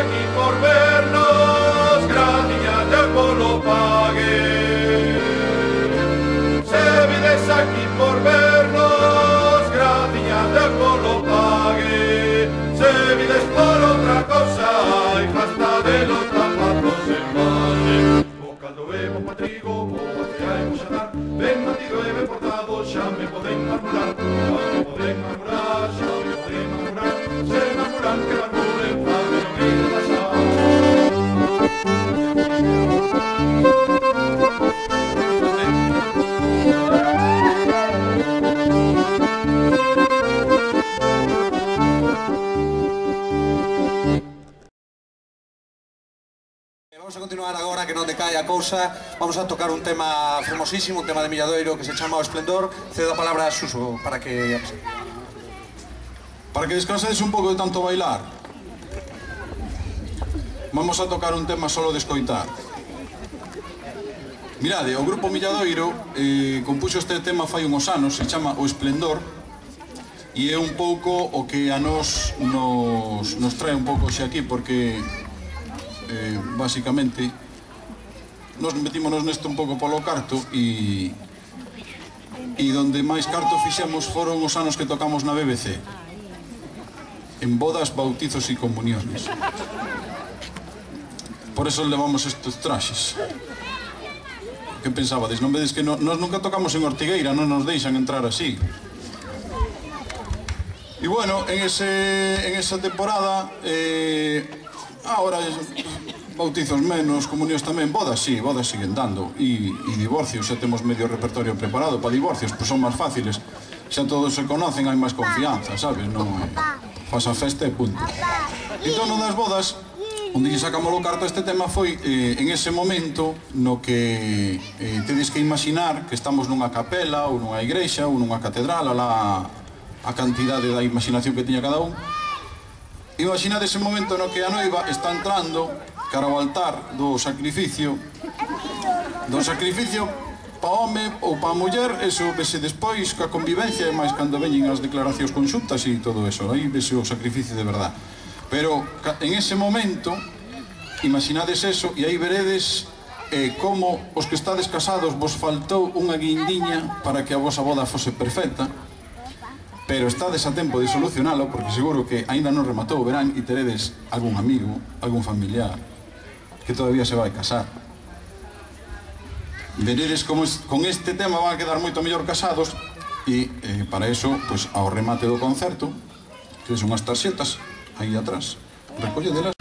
aquí por vernos, graciña tempo lo pague. Se vides aquí por vernos, graciña tempo lo pague. Se vides por outra cousa, hai gasta de los zapatos en balde. O caldo é bo pa trigo, o cea é bo xatar, ben batido e ben portado, xa me poden murmurar. Me poden murmurar, xa me poden murmurar, se murmuran que murmuren, fame non hai de pasar. Vamos a continuar agora, que non decae a cousa. Vamos a tocar un tema fermosísimo, un tema de Milladoiro que se chama O Esplendor. Cedo a palabra a Suso para que descansedes un pouco de tanto bailar. Vamos a tocar un tema solo de escoitar. Mirade, o grupo Milladoiro compuxo este tema fai uns anos, se chama O Esplendor, e é un pouco o que a nos trae un pouco xe aquí, porque basicamente nos metímonos neste un pouco polo carto e donde máis carto fixemos foron os anos que tocamos na BBC, en bodas, bautizos e comuniones. Por eso levamos estes traxes. Que pensabades? Non vedes que nos nunca tocamos en Ortigueira, non nos deixan entrar así. E bueno, en esa temporada ahora bautizos menos, comunións tamén, bodas sí, bodas siguen dando, e divorcios, xa temos medio repertorio preparado para divorcios, pois son máis fáciles, xa todos se conocen, hai máis confianza, sabes, non faz a festa e punto. Entón, das bodas, onde lle sacamos o carto este tema foi en ese momento no que tedes que imaginar que estamos nunha capela ou nunha igrexa ou nunha catedral, a cantidade da imaginación que tiña cada un. Imaginade ese momento no que a noiva está entrando cara ao altar do sacrificio pa home ou pa muller, eso vese despois ca convivencia e máis cando veñen as declaracións conxuntas e todo eso, aí vese o sacrificio de verdad. Pero en ese momento, imaginades eso e aí veredes como os que estades casados vos faltou unha guindiña para que a vosa boda fose perfecta, pero estades a tempo de solucionalo, porque seguro que aínda non rematou o verán e teredes algún amigo, algún familiar que todavía se vai casar. Veredes como con este tema van a quedar moito mellor casados e para eso, pois, ao remate do concerto, tedes unhas tarxetas aí atrás, recolledelas.